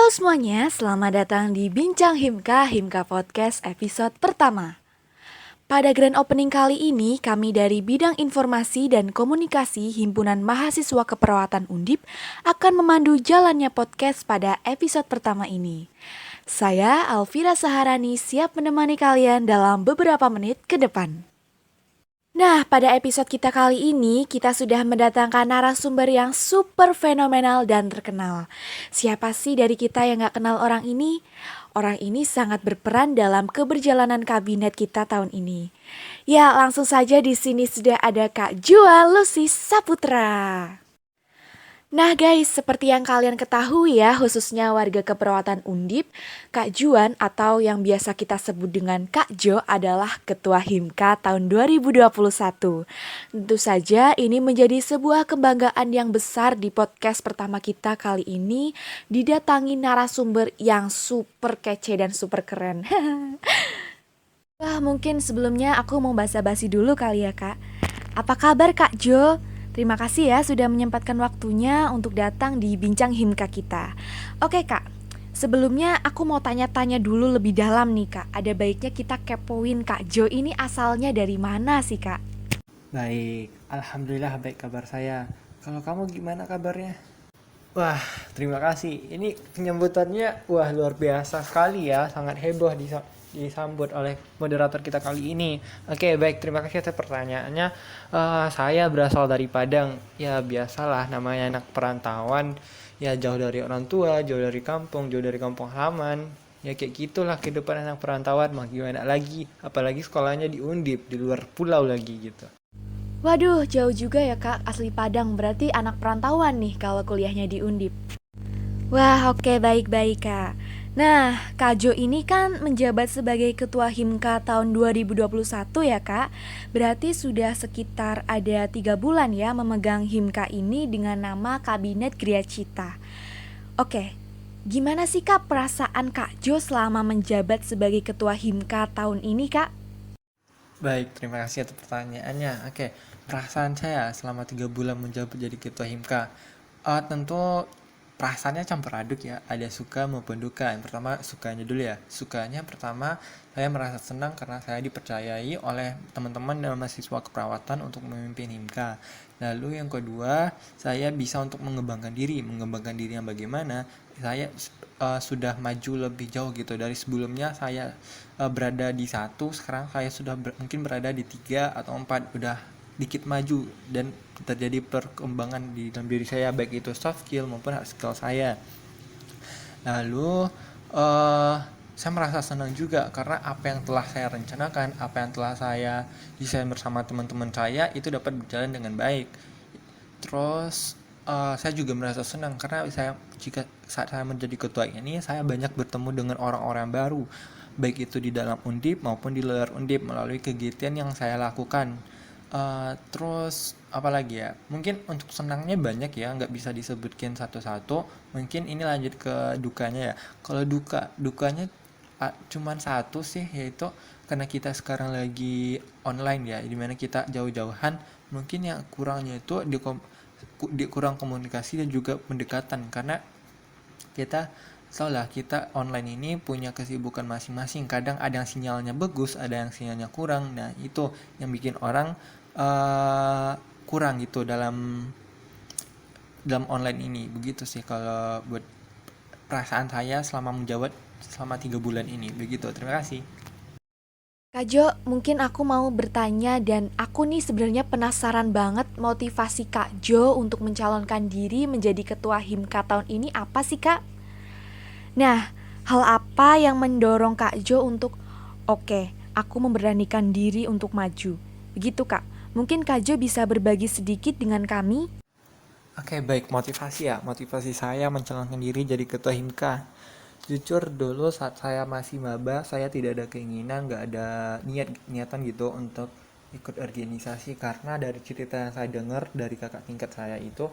Halo semuanya, selamat datang di Bincang Himka Podcast episode pertama. Pada grand opening kali ini, kami dari Bidang Informasi dan Komunikasi Himpunan Mahasiswa Keperawatan Undip akan memandu jalannya podcast pada episode pertama ini. Saya, Alvira Saharani, siap menemani kalian dalam beberapa menit ke depan. Nah, pada episode kita kali ini, kita sudah mendatangkan narasumber yang super fenomenal dan terkenal. Siapa sih dari kita yang gak kenal orang ini? Orang ini sangat berperan dalam keberjalanan kabinet kita tahun ini. Ya, langsung saja di sini sudah ada Kak Jua Lucy Saputra. Nah guys, seperti yang kalian ketahui ya, khususnya warga keperawatan Undip, Kak Juan atau yang biasa kita sebut dengan Kak Jo adalah Ketua Himka tahun 2021. Tentu saja ini menjadi sebuah kebanggaan yang besar di podcast pertama kita kali ini, didatangi narasumber yang super kece dan super keren. Wah, mungkin sebelumnya aku mau basa-basi dulu kali ya Kak. Apa kabar Kak Jo? Terima kasih ya sudah menyempatkan waktunya untuk datang di Bincang Himka kita. Oke Kak, sebelumnya aku mau tanya-tanya dulu lebih dalam nih Kak. Ada baiknya kita kepoin Kak Jo ini asalnya dari mana sih Kak? Baik, alhamdulillah baik kabar saya. Kalau kamu gimana kabarnya? Wah, terima kasih. Ini penyambutannya luar biasa sekali ya, sangat heboh disambut oleh moderator kita kali ini. Oke, baik, terima kasih atas pertanyaannya. Saya berasal dari Padang. Ya biasalah namanya anak perantauan. Ya jauh dari orang tua, jauh dari kampung halaman. Ya kayak gitulah kehidupan anak perantauan. Mah gimana lagi? Apalagi sekolahnya di Undip, di luar pulau lagi gitu. Waduh, jauh juga ya Kak, asli Padang, berarti anak perantauan nih kalau kuliahnya di Undip. Wah, oke, baik-baik Kak. Nah, Kak Jo ini kan menjabat sebagai Ketua Himka tahun 2021 ya Kak. Berarti sudah sekitar ada 3 bulan ya memegang Himka ini dengan nama Kabinet Gria Cita. Oke, gimana sih Kak perasaan Kak Jo selama menjabat sebagai Ketua Himka tahun ini Kak? Baik, terima kasih atas pertanyaannya. Oke, perasaan saya selama 3 bulan menjabat jadi ketua Himka. Tentu perasaannya campur aduk ya, ada suka maupun duka. Yang pertama sukanya dulu ya. Sukanya pertama saya merasa senang karena saya dipercayai oleh teman-teman dan mahasiswa keperawatan untuk memimpin Himka. Lalu yang kedua, saya bisa untuk mengembangkan diri. Mengembangkan diri yang bagaimana? Saya sudah maju lebih jauh gitu dari sebelumnya saya berada di 1, sekarang saya sudah mungkin berada di 3 atau 4, udah dikit maju dan terjadi perkembangan di dalam diri saya baik itu soft skill maupun hard skill saya. Lalu saya merasa senang juga karena apa yang telah saya rencanakan, apa yang telah saya desain bersama teman-teman saya itu dapat berjalan dengan baik. Terus saya juga merasa senang karena jika saat saya menjadi ketua ini saya banyak bertemu dengan orang-orang baru, baik itu di dalam Undip maupun di luar Undip melalui kegiatan yang saya lakukan. Terus apalagi ya, mungkin untuk senangnya banyak ya, nggak bisa disebutkan satu-satu. Mungkin ini lanjut ke dukanya ya. Kalau dukanya cuman satu sih, yaitu karena kita sekarang lagi online ya, dimana kita jauh-jauhan. Mungkin yang kurangnya itu kurang komunikasi dan juga pendekatan, karena kita tahulah kita online ini punya kesibukan masing-masing. Kadang ada yang sinyalnya bagus, ada yang sinyalnya kurang. Nah itu yang bikin orang kurang gitu dalam online ini. Begitu sih kalau buat perasaan saya selama menjawab selama 3 bulan ini. Begitu, terima kasih. Kak Jo, mungkin aku mau bertanya dan aku nih sebenarnya penasaran banget motivasi Kak Jo untuk mencalonkan diri menjadi Ketua Himka tahun ini apa sih Kak? Nah, hal apa yang mendorong Kak Jo untuk oke, aku memberanikan diri untuk maju? Begitu Kak, mungkin Kak Jo bisa berbagi sedikit dengan kami? Oke, baik, motivasi saya mencalonkan diri jadi ketua Himka. Jujur dulu saat saya masih maba, saya tidak ada keinginan, nggak ada niatan gitu untuk ikut organisasi, karena dari cerita yang saya dengar dari kakak tingkat saya itu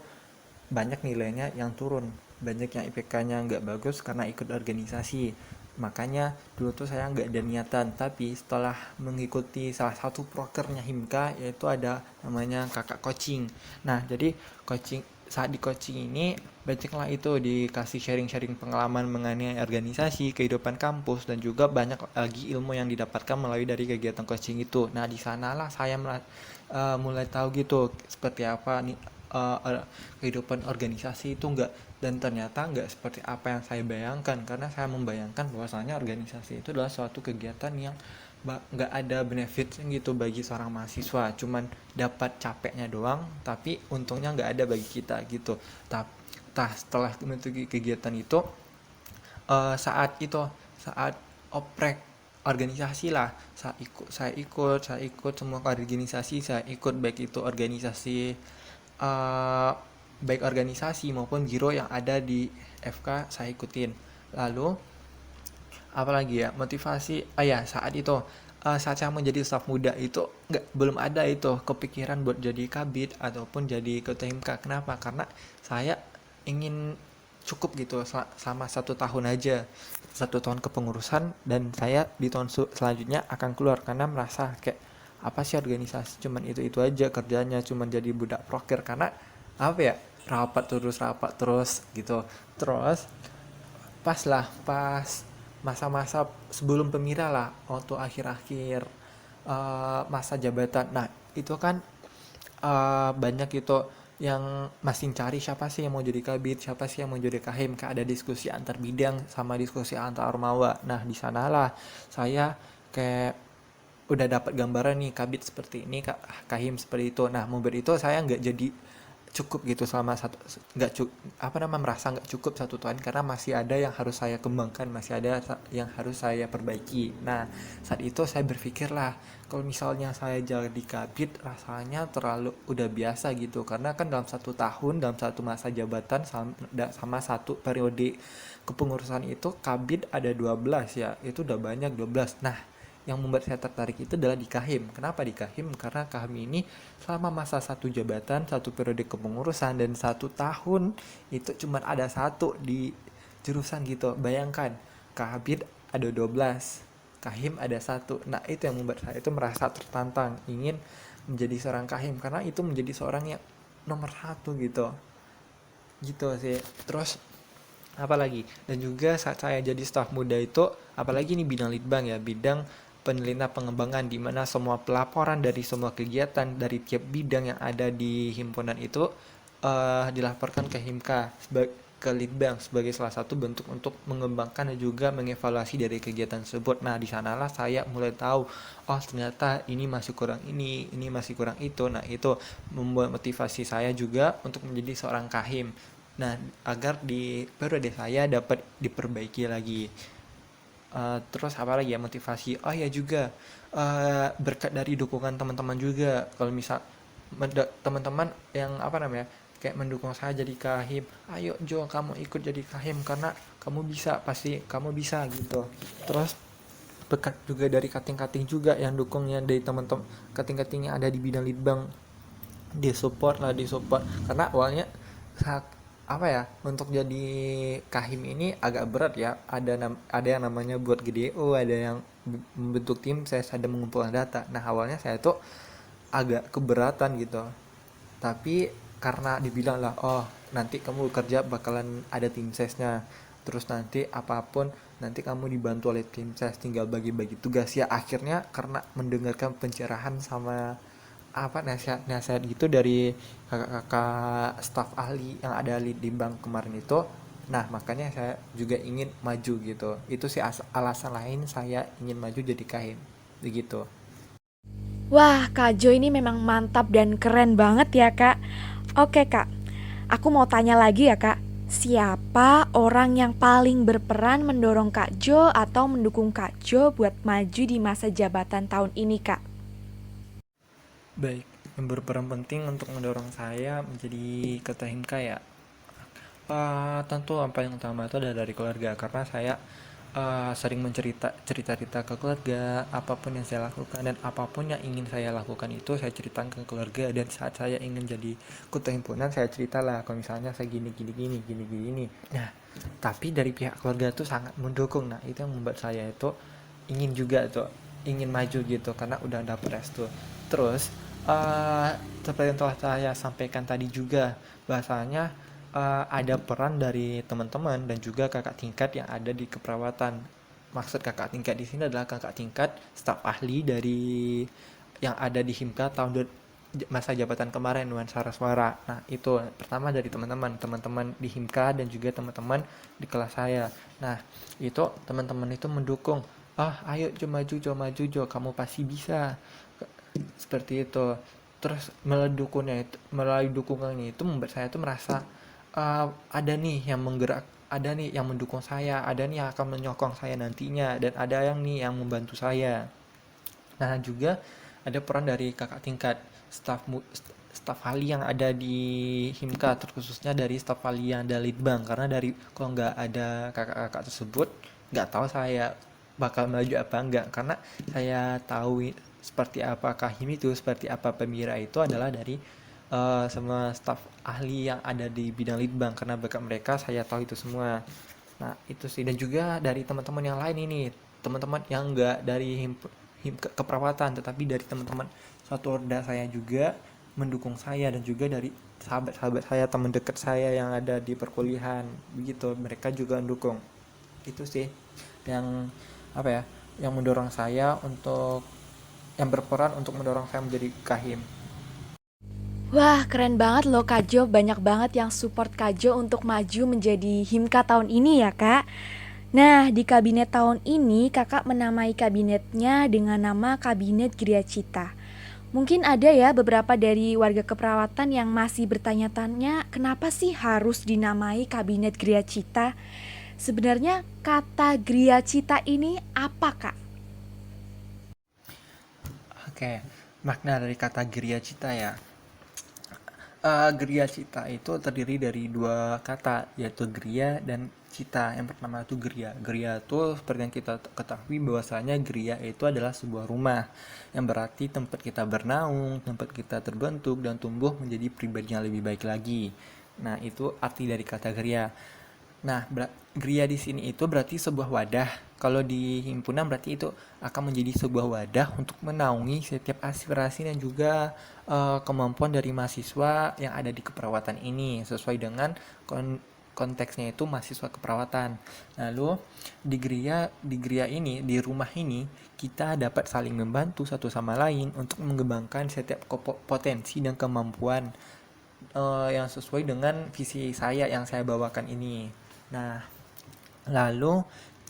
banyak nilainya yang turun, banyak yang IPK-nya nggak bagus karena ikut organisasi. Makanya dulu tuh saya nggak ada niatan, tapi setelah mengikuti salah satu prokernya Himka, yaitu ada namanya kakak coaching. Nah jadi coaching saat di coaching ini banyaklah itu dikasih sharing-sharing pengalaman mengenai organisasi, kehidupan kampus, dan juga banyak lagi ilmu yang didapatkan melalui dari kegiatan coaching itu. Nah, di sanalah saya mulai tahu gitu seperti apa nih kehidupan organisasi itu enggak, dan ternyata enggak seperti apa yang saya bayangkan, karena saya membayangkan bahwasanya organisasi itu adalah suatu kegiatan yang nggak ada benefit gitu bagi seorang mahasiswa, cuman dapat capeknya doang tapi untungnya nggak ada bagi kita gitu. Setelah mengikuti kegiatan itu, saat oprek organisasi lah, saya ikut semua organisasi, saya ikut baik itu organisasi, eh, baik organisasi maupun giro yang ada di FK saya ikutin. Lalu apalagi ya motivasi, ya saat itu, saat saya menjadi staf muda itu belum ada itu kepikiran buat jadi kabid ataupun jadi ketua himka. Kenapa? Karena saya ingin cukup gitu selama 1 tahun aja, 1 tahun kepengurusan, dan saya di tahun selanjutnya akan keluar karena merasa kayak apa sih organisasi, cuman itu aja kerjanya, cuman jadi budak proker, karena apa ya, rapat terus gitu. Terus pas masa-masa sebelum pemira lah, waktu akhir-akhir masa jabatan. Nah, itu kan banyak itu yang masih cari siapa sih yang mau jadi kabid, siapa sih yang mau jadi kahim. Kayak ada diskusi antar bidang sama diskusi antar ormawa. Nah, di sanalah saya kayak udah dapat gambaran nih, kabid seperti ini, kahim seperti itu. Nah, membuat itu saya nggak jadi cukup gitu selama nggak cukup, merasa nggak cukup 1 tahun, karena masih ada yang harus saya kembangkan, masih ada yang harus saya perbaiki. Nah, saat itu saya berpikir lah, kalau misalnya saya jadi kabid rasanya terlalu udah biasa gitu, karena kan dalam 1 tahun, dalam satu masa jabatan sama satu periode kepengurusan itu kabid ada 12 ya, itu udah banyak 12. Nah, yang membuat saya tertarik itu adalah di Kahim. Kenapa di Kahim? Karena Kahim ini selama masa satu jabatan, satu periode kepengurusan, dan 1 tahun itu cuma ada satu di jurusan gitu. Bayangkan, Kabid ada 12, Kahim ada satu. Nah, itu yang membuat saya itu merasa tertantang, ingin menjadi seorang Kahim, karena itu menjadi seorang yang nomor satu gitu. Gitu sih. Terus apalagi, dan juga saat saya jadi staf muda itu, apalagi ini bidang litbang ya, bidang penelitian pengembangan, di mana semua pelaporan dari semua kegiatan dari tiap bidang yang ada di himpunan itu dilaporkan ke Himka, ke Litbang, sebagai salah satu bentuk untuk mengembangkan dan juga mengevaluasi dari kegiatan tersebut. Nah, di sanalah saya mulai tahu, oh ternyata ini masih kurang ini masih kurang itu. Nah, itu membuat motivasi saya juga untuk menjadi seorang kahim. Nah, agar di periode saya dapat diperbaiki lagi. Terus apa lagi ya motivasi? Oh ya juga, berkat dari dukungan teman-teman juga. Kalau misal teman-teman yang kayak mendukung saya jadi kahim, ayo Jo kamu ikut jadi kahim karena kamu bisa, pasti kamu bisa gitu. Terus berkat juga dari kating-kating juga yang dukungnya, dari teman-teman kating-kating yang ada di bidang litbang, disupport karena awalnya saat untuk jadi kahim ini agak berat ya, ada yang namanya buat GDO, ada yang membentuk tim, saya ada mengumpulkan data. Nah, awalnya saya tuh agak keberatan gitu, tapi karena dibilang lah, oh nanti kamu kerja bakalan ada tim sesnya, terus nanti apapun nanti kamu dibantu oleh tim ses, tinggal bagi-bagi tugas ya. Akhirnya karena mendengarkan pencerahan sama nasihat gitu dari kakak-kakak staf ahli yang ada di bank kemarin itu, nah makanya saya juga ingin maju gitu. Itu sih alasan lain saya ingin maju jadi kahim begitu. Wah, Kak Jo ini memang mantap dan keren banget ya, Kak. Oke, Kak. Aku mau tanya lagi ya, Kak. Siapa orang yang paling berperan mendorong Kak Jo atau mendukung Kak Jo buat maju di masa jabatan tahun ini, Kak? Baik, yang berperan penting untuk mendorong saya menjadi ketua himka ya, tentu yang paling utama itu adalah dari keluarga, karena saya sering cerita ke keluarga apapun yang saya lakukan, dan apapun yang ingin saya lakukan itu saya ceritakan ke keluarga. Dan saat saya ingin jadi ketua himpunan, saya ceritalah kalau misalnya saya gini gini gini gini gini. Nah, tapi dari pihak keluarga itu sangat mendukung. Nah, itu yang membuat saya itu ingin juga tuh ingin maju gitu, karena udah dapet restu. Terus Eh, Seperti yang telah saya sampaikan tadi juga, bahasanya ada peran dari teman-teman dan juga kakak tingkat yang ada di keperawatan. Maksud kakak tingkat di sini adalah kakak tingkat staf ahli dari yang ada di Himka masa jabatan kemarin Dewan Saraswara. Nah, itu pertama dari teman-teman di Himka dan juga teman-teman di kelas saya. Nah, itu teman-teman itu mendukung, ayo Jo maju Jo, kamu pasti bisa, seperti itu. Terus melalui dukungannya itu membuat saya tuh merasa ada nih yang menggerak, ada nih yang mendukung saya, ada nih yang akan menyokong saya nantinya, dan ada yang nih yang membantu saya. Nah, juga ada peran dari kakak tingkat, staf ahli yang ada di Himka, terkhususnya dari staf ahli yang ada Litbang, karena dari kalau nggak ada kakak-kakak tersebut, nggak tahu saya bakal maju apa enggak, karena saya tahu seperti apa Kahim itu, seperti apa Pemira itu adalah dari semua staf ahli yang ada di bidang Litbang, karena berkat mereka saya tahu itu semua. Nah, itu sih. Dan juga dari teman-teman yang lain ini, teman-teman yang enggak dari keperawatan, tetapi dari teman-teman satu orda saya juga mendukung saya, dan juga dari sahabat-sahabat saya, teman dekat saya yang ada di perkuliahan. Begitu, mereka juga mendukung. Itu sih yang apa ya, yang mendorong saya untuk yang berperan untuk mendorong saya menjadi kahim. Wah, keren banget loh Kak Jo. Banyak banget yang support Kak Jo untuk maju menjadi Himka tahun ini ya Kak. Nah, di kabinet tahun ini Kakak menamai kabinetnya dengan nama Kabinet Gria Cita. Mungkin ada ya beberapa dari warga keperawatan yang masih bertanya-tanya kenapa sih harus dinamai Kabinet Gria Cita? Sebenarnya kata Gria Cita ini apa Kak? Oke, makna dari kata Gria Cita ya. Gria Cita itu terdiri dari dua kata, yaitu Gria dan Cita. Yang pertama itu Gria. Gria itu seperti yang kita ketahui bahwasanya Gria itu adalah sebuah rumah, yang berarti tempat kita bernaung, tempat kita terbentuk dan tumbuh menjadi pribadi yang lebih baik lagi. Nah, itu arti dari kata Gria. Nah, Gria di sini itu berarti sebuah wadah. Kalau di himpunan berarti itu akan menjadi sebuah wadah untuk menaungi setiap aspirasi dan juga kemampuan dari mahasiswa yang ada di keperawatan ini, sesuai dengan konteksnya itu mahasiswa keperawatan. Lalu di Gria ini, di rumah ini, kita dapat saling membantu satu sama lain untuk mengembangkan setiap potensi dan kemampuan yang sesuai dengan visi saya yang saya bawakan ini. Nah, lalu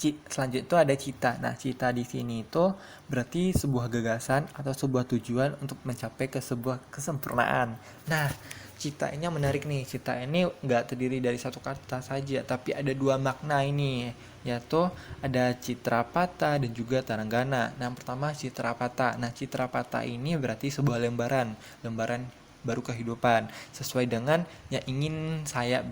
selanjutnya itu ada cita. Nah, cita di sini itu berarti sebuah gagasan atau sebuah tujuan untuk mencapai ke sebuah kesempurnaan. Nah, cita ini yang menarik nih. Cita ini nggak terdiri dari satu kata saja, tapi ada dua makna ini, yaitu ada Citrapata dan juga Taranggana. Nah, yang pertama Citrapata. Nah, Citrapata ini berarti sebuah lembaran, lembaran baru kehidupan, sesuai dengan yang ingin saya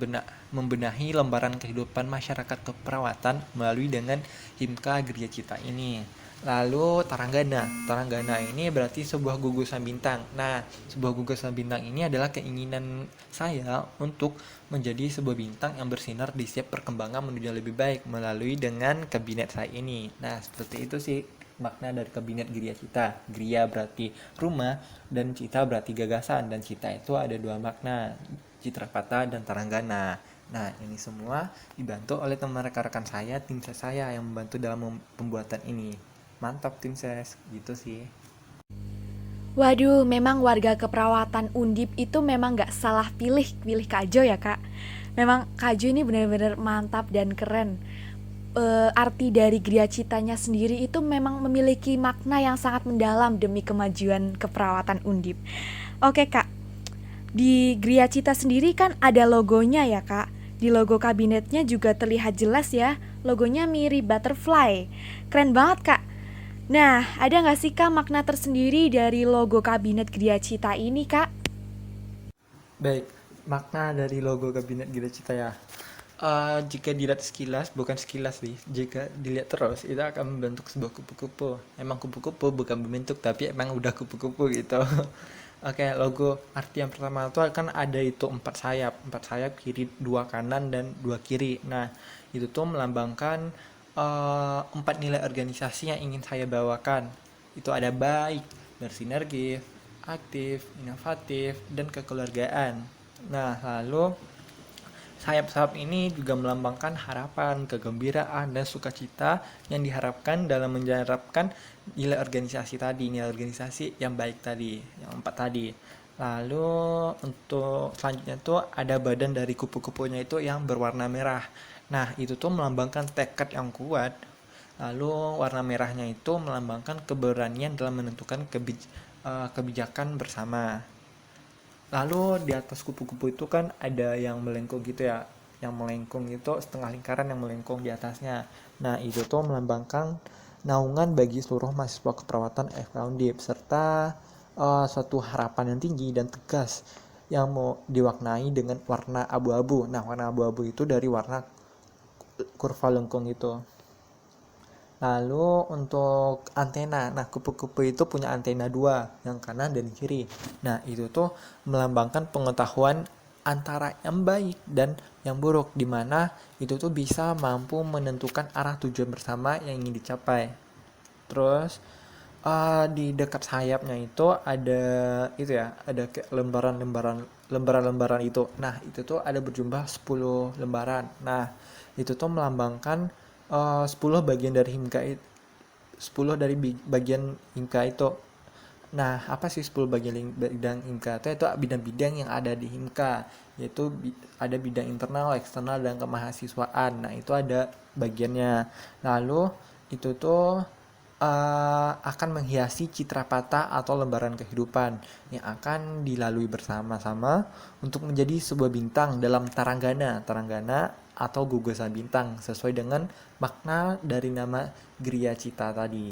membenahi lembaran kehidupan masyarakat keperawatan melalui dengan Himka Gria Cita ini. Lalu Taranggana. Taranggana ini berarti sebuah gugusan bintang. Nah, sebuah gugusan bintang ini adalah keinginan saya untuk menjadi sebuah bintang yang bersinar di setiap perkembangan menuju yang lebih baik melalui dengan kabinet saya ini. Nah, seperti itu sih makna dari kabinet Gria Cita. Gria berarti rumah dan Cita berarti gagasan, dan Cita itu ada dua makna, Citrapata dan Taranggana. Nah, ini semua dibantu oleh teman rekan-rekan saya, tim ses saya yang membantu dalam pembuatan ini. Mantap tim ses, gitu sih. Waduh, memang warga keperawatan Undip itu memang gak salah pilih Kak Jo ya Kak. Memang Kak Jo ini benar-benar mantap dan keren. Arti dari Gria Citanya sendiri itu memang memiliki makna yang sangat mendalam demi kemajuan keperawatan Undip. Oke Kak, di Gria Cita sendiri kan ada logonya ya Kak. Di logo kabinetnya juga terlihat jelas ya, logonya mirip butterfly. Keren banget Kak. Nah, ada nggak sih Kak makna tersendiri dari logo kabinet Gria Cita ini Kak? Baik, makna dari logo kabinet Gria Cita ya. Jika dilihat sekilas, bukan sekilas sih, jika dilihat terus, itu akan membentuk sebuah kupu-kupu. Emang kupu-kupu bukan membentuk, tapi emang udah kupu-kupu gitu. Oke, logo arti yang pertama itu kan ada itu empat sayap kiri, dua kanan dan dua kiri. Nah, itu tuh melambangkan empat nilai organisasi yang ingin saya bawakan. Itu ada baik, bersinergi, aktif, inovatif, dan kekeluargaan. Nah, lalu sayap-sayap ini juga melambangkan harapan, kegembiraan, dan sukacita yang diharapkan dalam menerapkan nilai organisasi tadi, nilai organisasi yang baik tadi, yang 4 tadi. Lalu untuk selanjutnya tuh ada badan dari kupu-kupunya itu yang berwarna merah. Nah, itu tuh melambangkan tekad yang kuat. Lalu warna merahnya itu melambangkan keberanian dalam menentukan kebijakan bersama. Lalu di atas kupu-kupu itu kan ada yang melengkung gitu ya. Yang melengkung itu setengah lingkaran yang melengkung di atasnya. Nah, itu tuh melambangkan naungan bagi seluruh mahasiswa keperawatan FK Undip serta suatu harapan yang tinggi dan tegas yang mau diwarnai dengan warna abu-abu. Nah, warna abu-abu itu dari warna kurva lengkung itu. Lalu untuk antena, nah kupu-kupu itu punya antena dua, yang kanan dan kiri. Nah itu tuh melambangkan pengetahuan antara yang baik dan yang buruk, dimana itu tuh bisa mampu menentukan arah tujuan bersama yang ingin dicapai. Terus di dekat sayapnya itu ada itu ya, ada kayak lembaran-lembaran itu. Nah itu tuh ada berjumlah 10 lembaran. Nah itu tuh melambangkan 10 bagian dari Himka, 10 dari bagian Himka itu. Nah, apa sih 10 bagian bidang Himka itu? Itu bidang-bidang yang ada di Himka, yaitu ada bidang internal, eksternal, dan kemahasiswaan. Nah, itu ada bagiannya. Lalu itu tuh akan menghiasi citra patah atau lembaran kehidupan yang akan dilalui bersama-sama untuk menjadi sebuah bintang dalam taranggana atau gugusan bintang sesuai dengan makna dari nama Gria Cita tadi.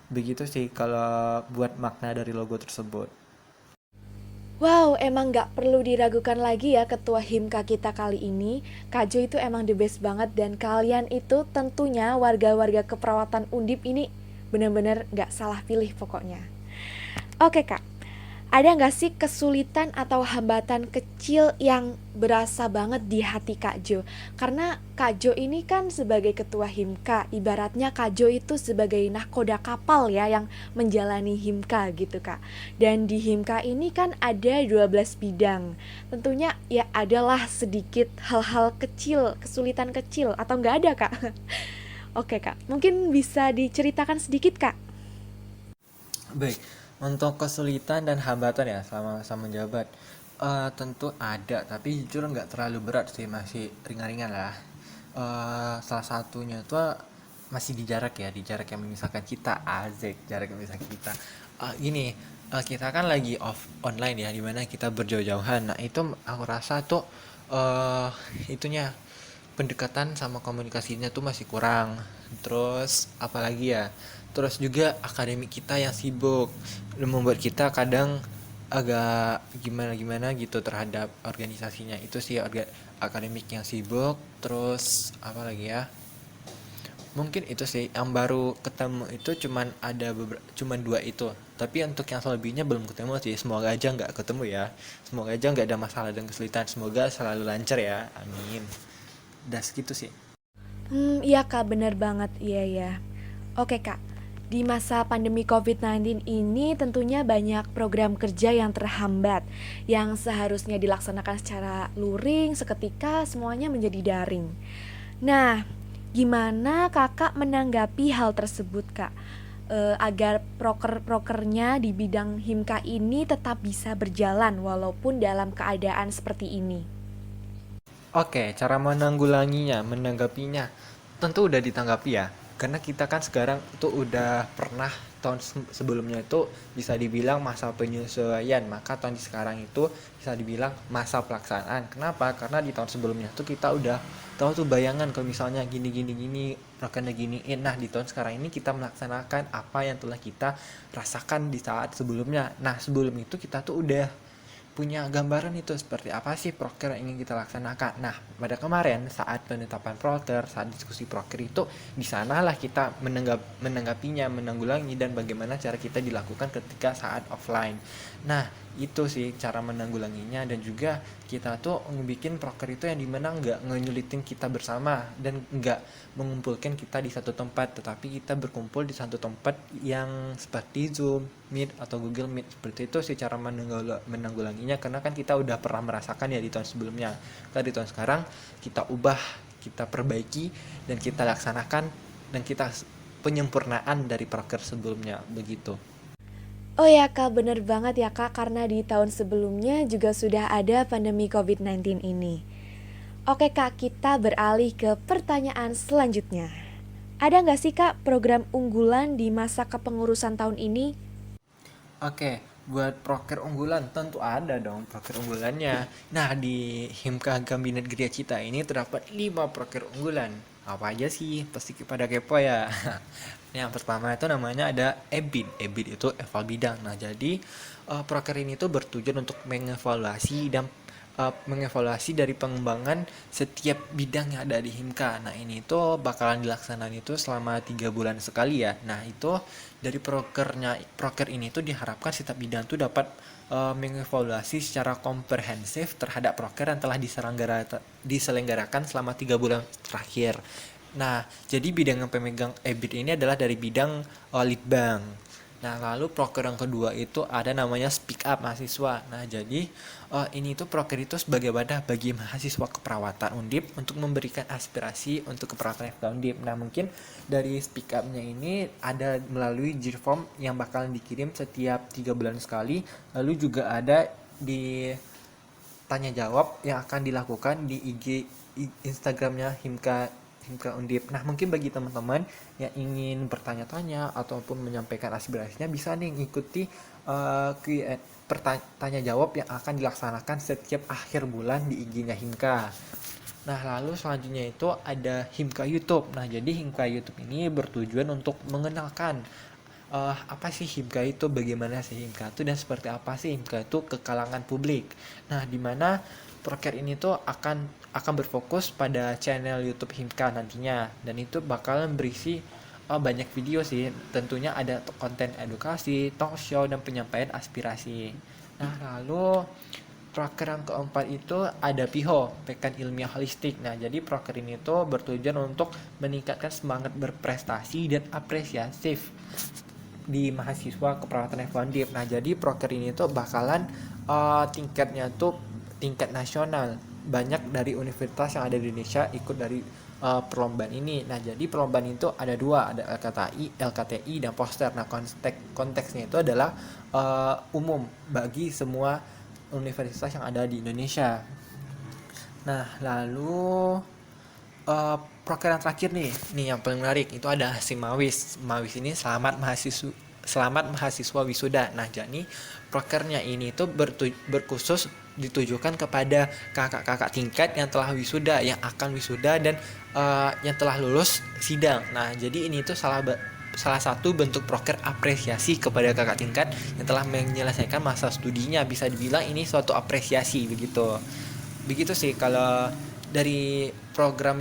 Begitu sih kalau buat makna dari logo tersebut. Wow, emang nggak perlu diragukan lagi ya ketua Himka kita kali ini. Kak Jo itu emang the best banget dan kalian itu tentunya warga-warga keperawatan Undip ini benar-benar nggak salah pilih pokoknya. Oke Kak, ada nggak sih kesulitan atau hambatan kecil yang berasa banget di hati Kak Jo? Karena Kak Jo ini kan sebagai ketua Himka, ibaratnya Kak Jo itu sebagai nahkoda kapal ya yang menjalani Himka gitu Kak. Dan di Himka ini kan ada 12 bidang. Tentunya ya adalah sedikit hal-hal kecil, kesulitan kecil atau nggak ada Kak? Oke Kak, mungkin bisa diceritakan sedikit Kak? Baik, untuk kesulitan dan hambatan ya selama masa menjabat, tentu ada, tapi jujur nggak terlalu berat sih, masih ringan-ringan lah. Salah satunya itu masih di jarak yang memisahkan kita, azek, jarak yang memisahkan kita. Gini, kita kan lagi online ya, dimana kita berjauh-jauhan. Nah itu aku rasa tuh eh itunya pendekatan sama komunikasinya tuh masih kurang. Terus apalagi ya, terus juga akademik kita yang sibuk membuat kita kadang agak gimana-gimana gitu terhadap organisasinya. Itu sih akademik yang sibuk. Terus apa lagi ya, mungkin itu sih yang baru ketemu itu cuman dua itu, tapi untuk yang selebihnya belum ketemu sih. Semoga aja nggak ketemu ya, semoga aja nggak ada masalah dan kesulitan, semoga selalu lancar ya, amin. Udah segitu sih. Iya Kak, bener banget, iya ya. Oke Kak, di masa pandemi COVID-19 ini tentunya banyak program kerja yang terhambat, yang seharusnya dilaksanakan secara luring, seketika semuanya menjadi daring. Nah, gimana kakak menanggapi hal tersebut kak? Agar proker-prokernya di bidang Himka ini tetap bisa berjalan walaupun dalam keadaan seperti ini. Oke, cara menanggapinya, tentu udah ditanggapi ya. Karena kita kan sekarang itu udah pernah tahun sebelumnya itu bisa dibilang masa penyesuaian, maka tahun sekarang itu bisa dibilang masa pelaksanaan. Kenapa? Karena di tahun sebelumnya tuh kita udah tahu tuh bayangan kalau misalnya gini gini gini, rakannya giniin. Nah, di tahun sekarang ini kita melaksanakan apa yang telah kita rasakan di saat sebelumnya. Nah, sebelum itu kita tuh udah punya gambaran itu seperti apa sih proker yang ingin kita laksanakan. Nah, pada kemarin saat penetapan proker, saat diskusi proker itu, di sanalah kita menanggapinya, menanggulangi, dan bagaimana cara kita dilakukan ketika saat offline. Nah, Itu sih cara menanggulanginya, dan juga kita tuh ngebikin proker itu yang dimana nggak ngenyulitin kita bersama dan nggak mengumpulkan kita di satu tempat, tetapi kita berkumpul di satu tempat yang seperti Zoom, Meet, atau Google Meet. Seperti itu sih cara menanggulanginya, karena kan kita udah pernah merasakan ya di tahun sebelumnya. Kita di tahun sekarang kita ubah, kita perbaiki, dan kita laksanakan, dan kita penyempurnaan dari proker sebelumnya begitu. Oh ya Kak, bener banget ya Kak, karena di tahun sebelumnya juga sudah ada pandemi COVID-19 ini. Oke Kak, kita beralih ke pertanyaan selanjutnya. Ada nggak sih Kak program unggulan di masa kepengurusan tahun ini? Oke, buat proker unggulan tentu ada dong proker unggulannya. Nah, di Himka Kabinet Gria Cita ini terdapat 5 proker unggulan. Apa aja sih? Pasti pada kepo ya. Yang pertama itu namanya ada EBID. EBID itu eval bidang. Nah, jadi proker ini tuh bertujuan untuk mengevaluasi dari pengembangan setiap bidang yang ada di Himka. Nah, ini tuh bakalan dilaksanakan itu selama 3 bulan sekali ya. Nah, itu dari proker ini tuh diharapkan setiap bidang tuh dapat mengevaluasi secara komprehensif terhadap proker yang telah diselenggarakan selama 3 bulan terakhir. Nah, jadi bidang yang pemegang EBIT ini adalah dari bidang lead bank. Nah, lalu proker yang kedua itu ada namanya Speak Up Mahasiswa. Nah, jadi ini tuh proker itu sebagai wadah bagi mahasiswa keperawatan Undip untuk memberikan aspirasi untuk keperawatan FK Undip. Nah, mungkin dari Speak Up-nya ini ada melalui J-Form yang bakalan dikirim setiap 3 bulan sekali. Lalu juga ada di tanya jawab yang akan dilakukan di Instagramnya Himka Undip. Nah, mungkin bagi teman-teman yang ingin bertanya-tanya ataupun menyampaikan aspirasinya, bisa nih ngikuti tanya jawab yang akan dilaksanakan setiap akhir bulan di IG-nya Himka. Nah, lalu selanjutnya itu ada Himka YouTube. Nah, jadi Himka YouTube ini bertujuan untuk mengenalkan apa sih Himka itu, bagaimana sih Himka itu, dan seperti apa sih Himka itu ke kalangan publik. Nah, di mana proker ini tuh akan berfokus pada channel YouTube Himka nantinya, dan itu bakalan berisi banyak video sih. Tentunya ada konten edukasi, talk show, dan penyampaian aspirasi. Nah, lalu proker yang keempat itu ada PIHO, Pekan Ilmiah Holistik. Nah, jadi proker ini tuh bertujuan untuk meningkatkan semangat berprestasi dan apresiatif di mahasiswa keperawatan Undip. Nah, jadi proker ini tuh bakalan tingkatnya tuh tingkat nasional. Banyak dari universitas yang ada di Indonesia ikut dari perlombaan ini. Nah, jadi perlombaan itu ada dua, ada LKTI, dan poster. Nah, konteksnya itu adalah umum bagi semua universitas yang ada di Indonesia. Nah, lalu proker yang terakhir nih yang paling menarik itu ada Simawis. Simawis ini selamat mahasiswa wisuda. Nah, jadi prokernya ini tuh berkhusus ditujukan kepada kakak-kakak tingkat yang telah wisuda, yang akan wisuda, dan yang telah lulus sidang. Nah, jadi ini tuh salah satu bentuk proker apresiasi kepada kakak tingkat yang telah menyelesaikan masa studinya. Bisa dibilang ini suatu apresiasi begitu. Begitu sih kalau dari program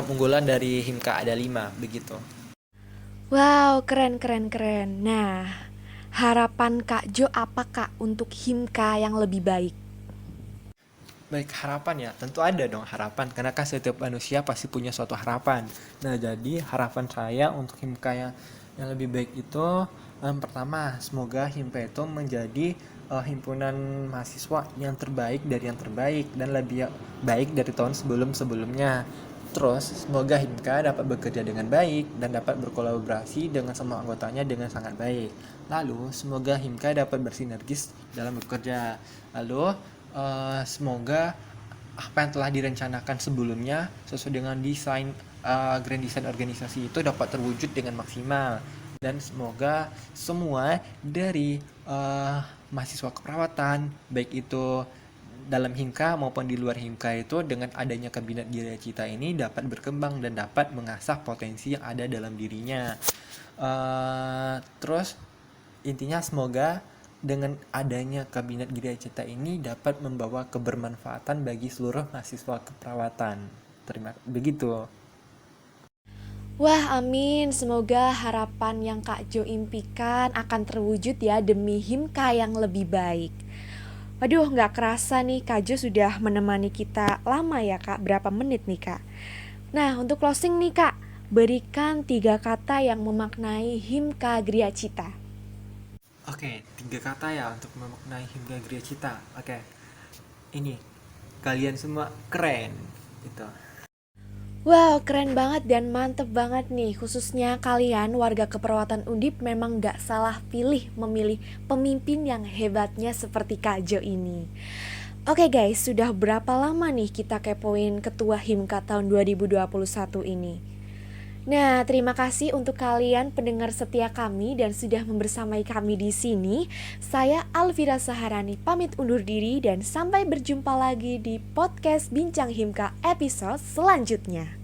unggulan dari Himka ada 5 begitu. Wow, keren keren keren. Nah, harapan Kak Jo apa Kak untuk Himka yang lebih baik? Baik, harapan ya, tentu ada dong harapan, karena kan setiap manusia pasti punya suatu harapan. Nah, jadi harapan saya untuk Himka yang lebih baik itu, yang pertama, semoga Himka itu menjadi himpunan mahasiswa yang terbaik dari yang terbaik, dan lebih baik dari tahun sebelum-sebelumnya. Terus, semoga Himka dapat bekerja dengan baik dan dapat berkolaborasi dengan semua anggotanya dengan sangat baik. Lalu, semoga Himka dapat bersinergis dalam bekerja. Lalu, semoga apa yang telah direncanakan sebelumnya sesuai dengan grand design organisasi itu dapat terwujud dengan maksimal. Dan semoga semua dari mahasiswa keperawatan, baik itu dalam Himka maupun di luar Himka, itu dengan adanya Kabinet Gria Cita ini dapat berkembang dan dapat mengasah potensi yang ada dalam dirinya. Terus intinya semoga dengan adanya Kabinet Gria Cita ini dapat membawa kebermanfaatan bagi seluruh mahasiswa keperawatan. Begitu. Wah, amin. Semoga harapan yang Kak Jo impikan akan terwujud ya demi Himka yang lebih baik. Waduh, nggak kerasa nih Kak Jo sudah menemani kita lama ya Kak. Berapa menit nih Kak? Nah, untuk closing nih Kak, berikan 3 kata yang memaknai Himka Gria Cita. Oke, 3 kata ya untuk memaknai Himka Gria Cita. Oke, ini kalian semua keren gitu. Wow, keren banget dan mantep banget nih. Khususnya kalian warga keperawatan Undip memang gak salah pilih memilih pemimpin yang hebatnya seperti Kak Jo ini. Oke guys, sudah berapa lama nih kita kepoin Ketua Himka tahun 2021 ini? Nah, terima kasih untuk kalian pendengar setia kami dan sudah membersamai kami di sini. Saya Alvira Saharani pamit undur diri dan sampai berjumpa lagi di podcast Bincang Himka episode selanjutnya.